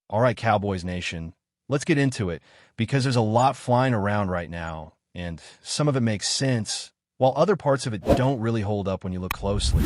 All right, Cowboys Nation, let's get into it because there's a lot flying around right now, and some of it makes sense, while other parts of it don't really hold up when you look closely.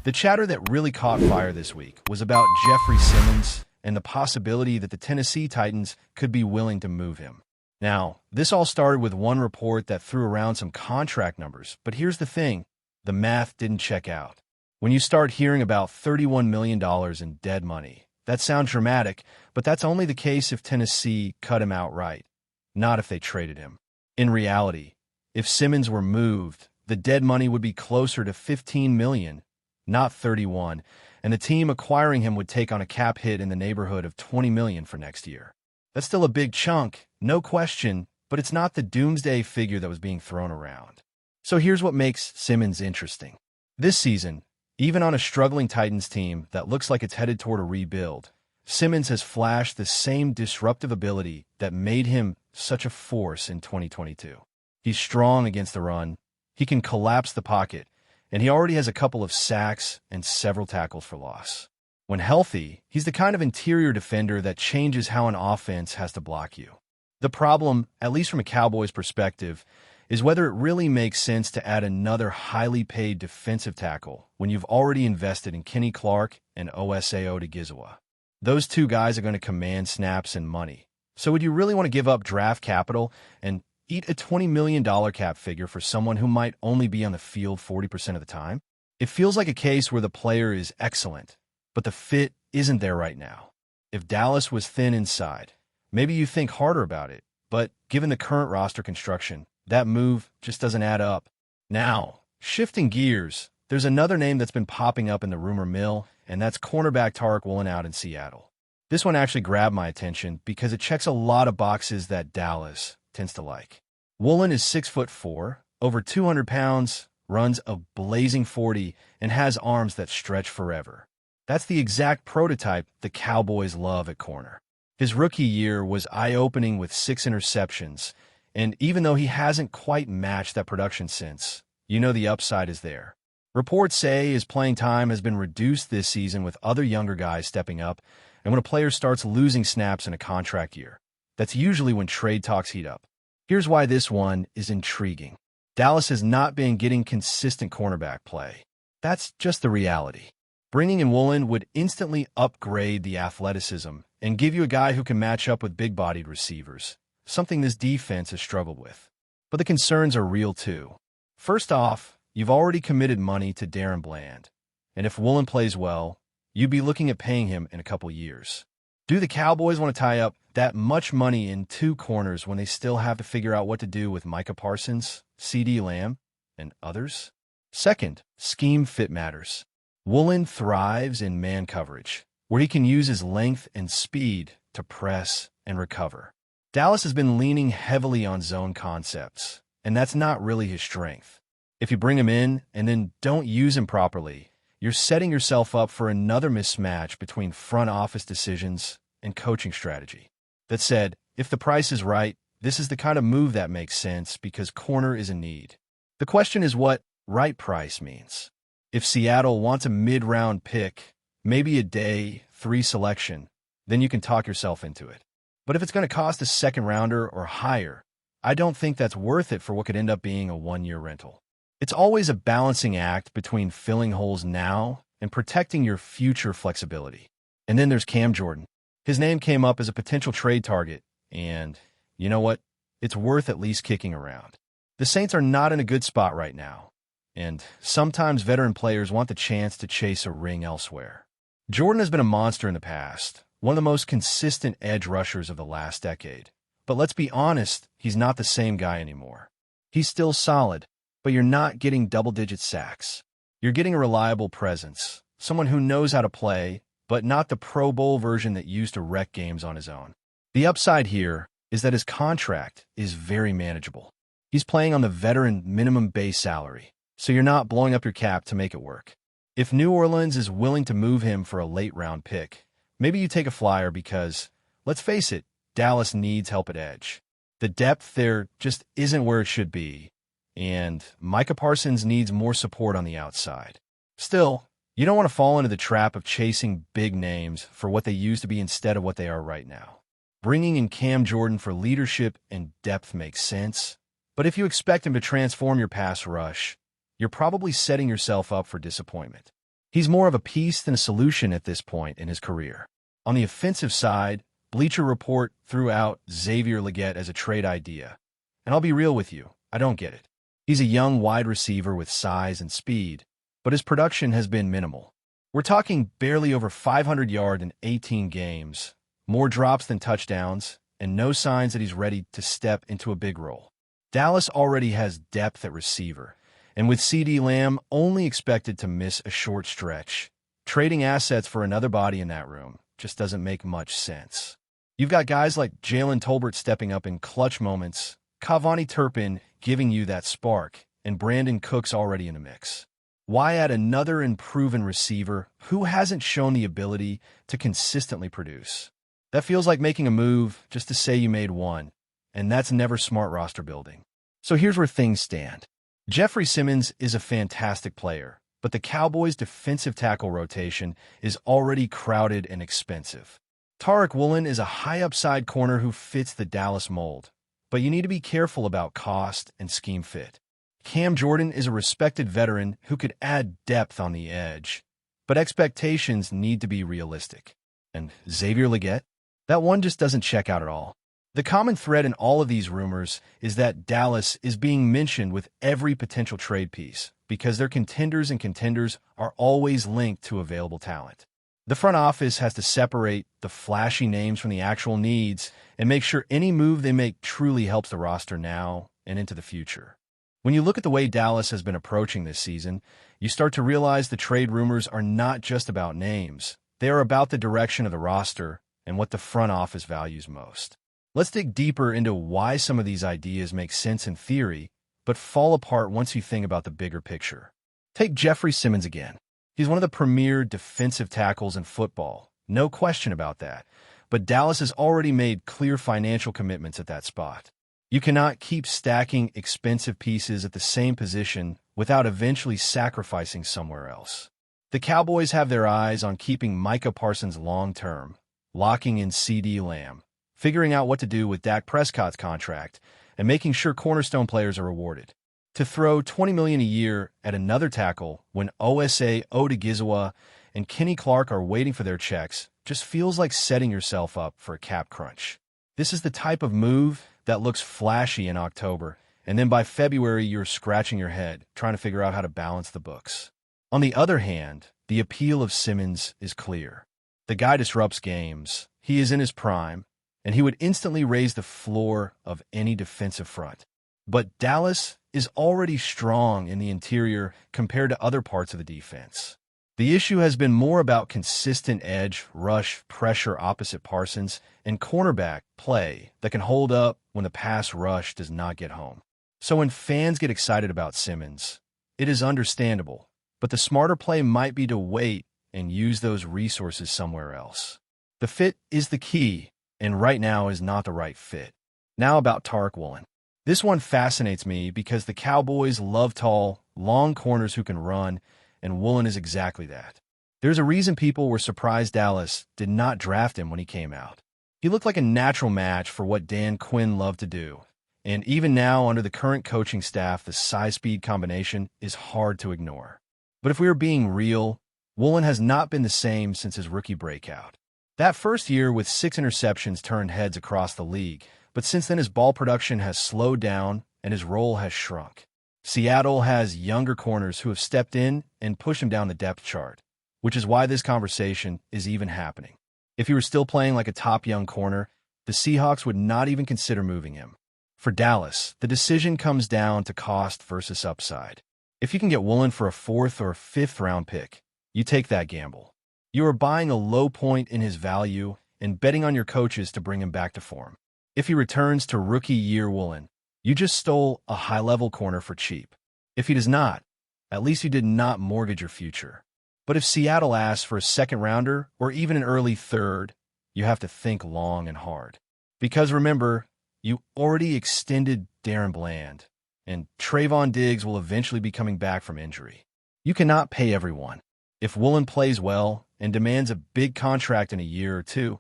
The chatter that really caught fire this week was about Jeffrey Simmons and the possibility that the Tennessee Titans could be willing to move him. Now, this all started with one report that threw around some contract numbers, but here's the thing, the math didn't check out. When you start hearing about $31 million in dead money, that sounds dramatic, but that's only the case if Tennessee cut him outright, not if they traded him. In reality, if Simmons were moved, the dead money would be closer to $15 million, not $31, and the team acquiring him would take on a cap hit in the neighborhood of $20 million for next year. That's still a big chunk, no question, but it's not the doomsday figure that was being thrown around. So here's what makes Simmons interesting. This season, even on a struggling Titans team that looks like it's headed toward a rebuild, Simmons has flashed the same disruptive ability that made him such a force in 2022. He's strong against the run, he can collapse the pocket, and he already has a couple of sacks and several tackles for loss. When healthy, he's the kind of interior defender that changes how an offense has to block you. The problem, at least from a Cowboys perspective, is whether it really makes sense to add another highly paid defensive tackle when you've already invested in Kenny Clark and Osao Odigizwa. Those two guys are going to command snaps and money. So would you really want to give up draft capital and eat a $20 million cap figure for someone who might only be on the field 40% of the time? It feels like a case where the player is excellent, but the fit isn't there right now. If Dallas was thin inside, maybe you think harder about it, but given the current roster construction, that move just doesn't add up. Now, shifting gears, there's another name that's been popping up in the rumor mill, and that's cornerback Tariq Woolen out in Seattle. This one actually grabbed my attention because it checks a lot of boxes that Dallas tends to like. Woolen is 6'4", over 200 pounds, runs a blazing 40, and has arms that stretch forever. That's the exact prototype the Cowboys love at corner. His rookie year was eye-opening with 6 interceptions, and even though he hasn't quite matched that production since, you know the upside is there. Reports say his playing time has been reduced this season with other younger guys stepping up, and when a player starts losing snaps in a contract year, that's usually when trade talks heat up. Here's why this one is intriguing. Dallas has not been getting consistent cornerback play. That's just the reality. Bringing in Woolen would instantly upgrade the athleticism and give you a guy who can match up with big-bodied receivers, something this defense has struggled with. But the concerns are real too. First off, you've already committed money to Darren Bland, and if Woolen plays well, you'd be looking at paying him in a couple years. Do the Cowboys want to tie up that much money in 2 corners when they still have to figure out what to do with Micah Parsons, CeeDee Lamb, and others? Second, scheme fit matters. Woolen thrives in man coverage, where he can use his length and speed to press and recover. Dallas has been leaning heavily on zone concepts, and that's not really his strength. If you bring him in and then don't use him properly, you're setting yourself up for another mismatch between front office decisions and coaching strategy. That said, if the price is right, this is the kind of move that makes sense because corner is a need. The question is what right price means. If Seattle wants a mid-round pick, maybe a day 3 selection, then you can talk yourself into it. But if it's going to cost a second-rounder or higher, I don't think that's worth it for what could end up being a 1-year rental. It's always a balancing act between filling holes now and protecting your future flexibility. And then there's Cam Jordan. His name came up as a potential trade target, and you know what? It's worth at least kicking around. The Saints are not in a good spot right now, and sometimes veteran players want the chance to chase a ring elsewhere. Jordan has been a monster in the past, one of the most consistent edge rushers of the last decade. But let's be honest, he's not the same guy anymore. He's still solid, but you're not getting double-digit sacks. You're getting a reliable presence, someone who knows how to play, but not the Pro Bowl version that used to wreck games on his own. The upside here is that his contract is very manageable. He's playing on the veteran minimum base salary, so you're not blowing up your cap to make it work. If New Orleans is willing to move him for a late-round pick, maybe you take a flyer because, let's face it, Dallas needs help at edge. The depth there just isn't where it should be, and Micah Parsons needs more support on the outside. Still, You don't want to fall into the trap of chasing big names for what they used to be instead of what they are right now. Bringing in Cam Jordan for leadership and depth makes sense, but if you expect him to transform your pass rush, you're probably setting yourself up for disappointment. He's more of a piece than a solution at this point in his career. On the offensive side, Bleacher Report threw out Xavier Legette as a trade idea. And I'll be real with you, I don't get it. He's a young wide receiver with size and speed, but his production has been minimal. We're talking barely over 500 yards in 18 games, more drops than touchdowns, and no signs that he's ready to step into a big role. Dallas already has depth at receiver, and with CeeDee Lamb only expected to miss a short stretch, trading assets for another body in that room just doesn't make much sense. You've got guys like Jalen Tolbert stepping up in clutch moments, Cavani Turpin giving you that spark, and Brandon Cooks already in the mix. Why add another unproven receiver who hasn't shown the ability to consistently produce? That feels like making a move just to say you made one, and that's never smart roster building. So here's where things stand. Jeffrey Simmons is a fantastic player, but the Cowboys' defensive tackle rotation is already crowded and expensive. Tariq Woolen is a high-upside corner who fits the Dallas mold, but you need to be careful about cost and scheme fit. Cam Jordan is a respected veteran who could add depth on the edge, but expectations need to be realistic. And Xavier Legette? That one just doesn't check out at all. The common thread in all of these rumors is that Dallas is being mentioned with every potential trade piece because their contenders and contenders are always linked to available talent. The front office has to separate the flashy names from the actual needs and make sure any move they make truly helps the roster now and into the future. When you look at the way Dallas has been approaching this season, you start to realize the trade rumors are not just about names. They are about the direction of the roster and what the front office values most. Let's dig deeper into why some of these ideas make sense in theory, but fall apart once you think about the bigger picture. Take Jeffrey Simmons again. He's one of the premier defensive tackles in football, no question about that, but Dallas has already made clear financial commitments at that spot. You cannot keep stacking expensive pieces at the same position without eventually sacrificing somewhere else. The Cowboys have their eyes on keeping Micah Parsons long-term, locking in CeeDee Lamb, figuring out what to do with Dak Prescott's contract, and making sure cornerstone players are rewarded. To throw $20 million a year at another tackle when Osa Odigizwa and Kenny Clark are waiting for their checks just feels like setting yourself up for a cap crunch. This is the type of move that looks flashy in October, and then by February you're scratching your head trying to figure out how to balance the books. On the other hand, the appeal of Simmons is clear. The guy disrupts games, he is in his prime, and he would instantly raise the floor of any defensive front. But Dallas is already strong in the interior compared to other parts of the defense. The issue has been more about consistent edge, rush, pressure opposite Parsons, and cornerback play that can hold up when the pass rush does not get home. So when fans get excited about Simmons, it is understandable, but the smarter play might be to wait and use those resources somewhere else. The fit is the key, and right now is not the right fit. Now about Tariq Woolen. This one fascinates me because the Cowboys love tall, long corners who can run, and Woolen is exactly that. There's a reason people were surprised Dallas did not draft him when he came out. He looked like a natural match for what Dan Quinn loved to do, and even now under the current coaching staff, the size-speed combination is hard to ignore. But if we are being real, Woolen has not been the same since his rookie breakout. That first year with 6 interceptions turned heads across the league, but since then his ball production has slowed down and his role has shrunk. Seattle has younger corners who have stepped in and pushed him down the depth chart, which is why this conversation is even happening. If he were still playing like a top young corner, the Seahawks would not even consider moving him. For Dallas, the decision comes down to cost versus upside. If you can get Woolen for a 4th or 5th round pick, you take that gamble. You are buying a low point in his value and betting on your coaches to bring him back to form. If he returns to rookie year Woolen, you just stole a high-level corner for cheap. If he does not, at least you did not mortgage your future. But if Seattle asks for a 2nd rounder or even an early 3rd, you have to think long and hard. Because remember, you already extended Darren Bland, and Trayvon Diggs will eventually be coming back from injury. You cannot pay everyone. If Woolen plays well and demands a big contract in a year or two,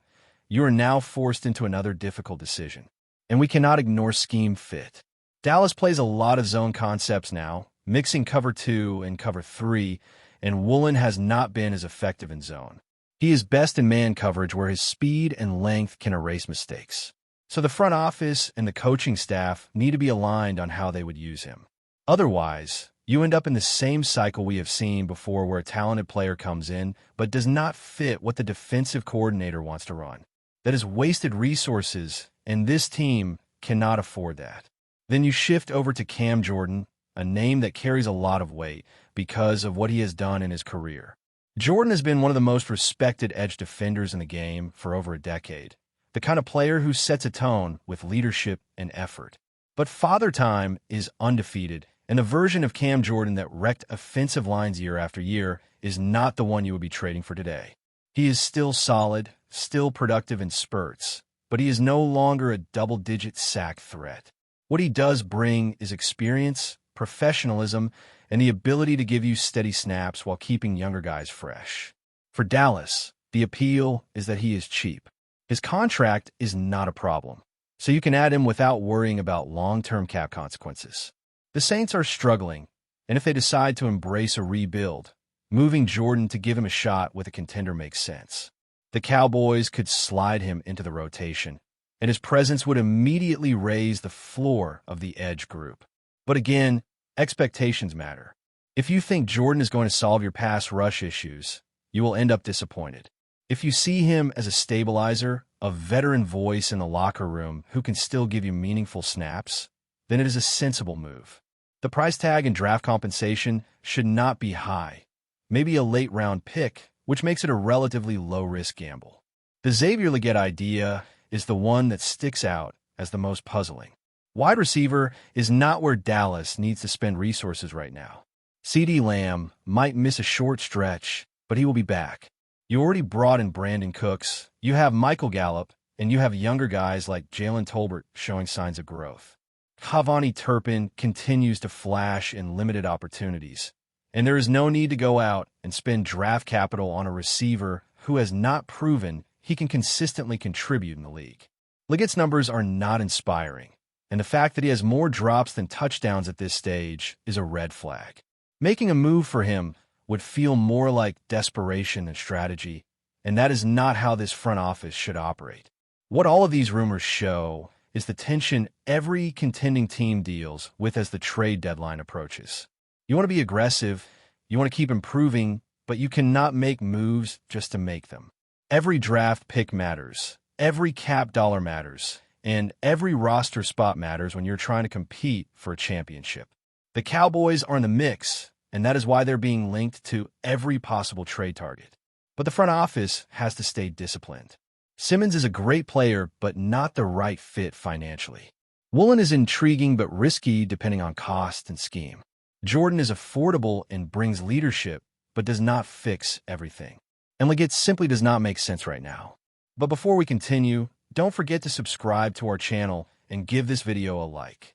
you are now forced into another difficult decision. And we cannot ignore scheme fit. Dallas plays a lot of zone concepts now, mixing cover 2 and cover 3, and Woolen has not been as effective in zone. He is best in man coverage where his speed and length can erase mistakes. So the front office and the coaching staff need to be aligned on how they would use him. Otherwise, you end up in the same cycle we have seen before where a talented player comes in but does not fit what the defensive coordinator wants to run. That is wasted resources, and this team cannot afford that. Then you shift over to Cam Jordan, a name that carries a lot of weight because of what he has done in his career. Jordan has been one of the most respected edge defenders in the game for over a decade, the kind of player who sets a tone with leadership and effort. But Father Time is undefeated, and the version of Cam Jordan that wrecked offensive lines year after year is not the one you would be trading for today. He is still solid, still productive in spurts, but he is no longer a double-digit sack threat. What he does bring is experience, professionalism, and the ability to give you steady snaps while keeping younger guys fresh. For Dallas, the appeal is that he is cheap. His contract is not a problem, so you can add him without worrying about long-term cap consequences. The Saints are struggling, and if they decide to embrace a rebuild, moving Jordan to give him a shot with a contender makes sense. The Cowboys could slide him into the rotation, and his presence would immediately raise the floor of the edge group. But again, expectations matter. If you think Jordan is going to solve your pass rush issues, you will end up disappointed. If you see him as a stabilizer, a veteran voice in the locker room who can still give you meaningful snaps, then it is a sensible move. The price tag and draft compensation should not be high. Maybe a late-round pick, which makes it a relatively low-risk gamble. The Xavier Legette idea is the one that sticks out as the most puzzling. Wide receiver is not where Dallas needs to spend resources right now. CeeDee Lamb might miss a short stretch, but he will be back. You already brought in Brandon Cooks, you have Michael Gallup, and you have younger guys like Jalen Tolbert showing signs of growth. Cavani Turpin continues to flash in limited opportunities, and there is no need to go out and spend draft capital on a receiver who has not proven he can consistently contribute in the league. Legette's numbers are not inspiring, and the fact that he has more drops than touchdowns at this stage is a red flag. Making a move for him would feel more like desperation than strategy, and that is not how this front office should operate. What all of these rumors show is the tension every contending team deals with as the trade deadline approaches. You want to be aggressive, you want to keep improving, but you cannot make moves just to make them. Every draft pick matters, every cap dollar matters, and every roster spot matters when you're trying to compete for a championship. The Cowboys are in the mix, and that is why they're being linked to every possible trade target. But the front office has to stay disciplined. Simmons is a great player, but not the right fit financially. Woolen is intriguing but risky depending on cost and scheme. Jordan is affordable and brings leadership, but does not fix everything. And Legette simply does not make sense right now. But before we continue, don't forget to subscribe to our channel and give this video a like.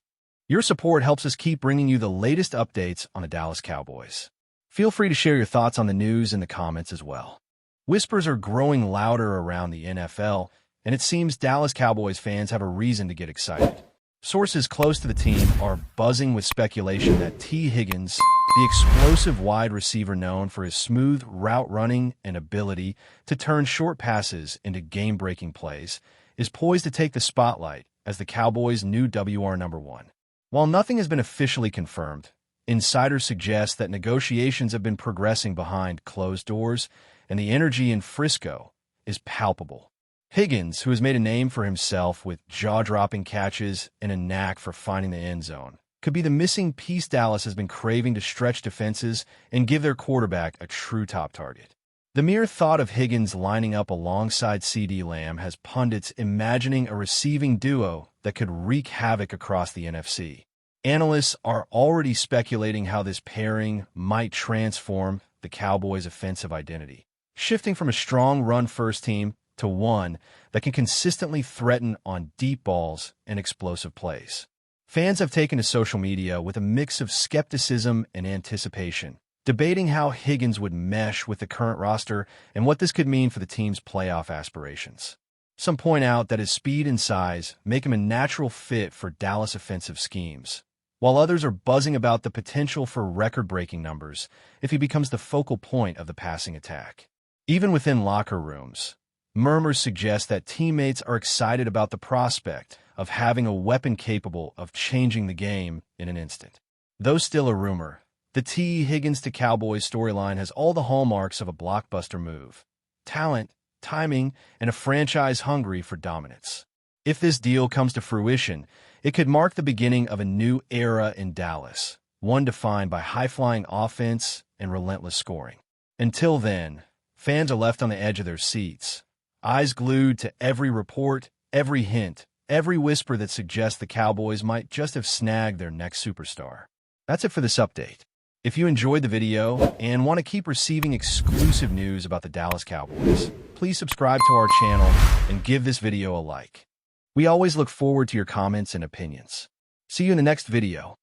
Your support helps us keep bringing you the latest updates on the Dallas Cowboys. Feel free to share your thoughts on the news in the comments as well. Whispers are growing louder around the NFL, and it seems Dallas Cowboys fans have a reason to get excited. Sources close to the team are buzzing with speculation that Higgins, the explosive wide receiver known for his smooth route running and ability to turn short passes into game-breaking plays, is poised to take the spotlight as the Cowboys' new WR1. While nothing has been officially confirmed, insiders suggest that negotiations have been progressing behind closed doors, and the energy in Frisco is palpable. Higgins, who has made a name for himself with jaw-dropping catches and a knack for finding the end zone, could be the missing piece Dallas has been craving to stretch defenses and give their quarterback a true top target. The mere thought of Higgins lining up alongside CeeDee Lamb has pundits imagining a receiving duo that could wreak havoc across the NFC. Analysts are already speculating how this pairing might transform the Cowboys' offensive identity, shifting from a strong run-first team to one that can consistently threaten on deep balls and explosive plays. Fans have taken to social media with a mix of skepticism and anticipation, debating how Higgins would mesh with the current roster and what this could mean for the team's playoff aspirations. Some point out that his speed and size make him a natural fit for Dallas offensive schemes, while others are buzzing about the potential for record-breaking numbers if he becomes the focal point of the passing attack. Even within locker rooms, murmurs suggest that teammates are excited about the prospect of having a weapon capable of changing the game in an instant. Though still a rumor, the T. Higgins to Cowboys storyline has all the hallmarks of a blockbuster move: talent, timing, and a franchise hungry for dominance. If this deal comes to fruition, it could mark the beginning of a new era in Dallas, one defined by high-flying offense and relentless scoring. Until then, fans are left on the edge of their seats, eyes glued to every report, every hint, every whisper that suggests the Cowboys might just have snagged their next superstar. That's it for this update. If you enjoyed the video and want to keep receiving exclusive news about the Dallas Cowboys, please subscribe to our channel and give this video a like. We always look forward to your comments and opinions. See you in the next video.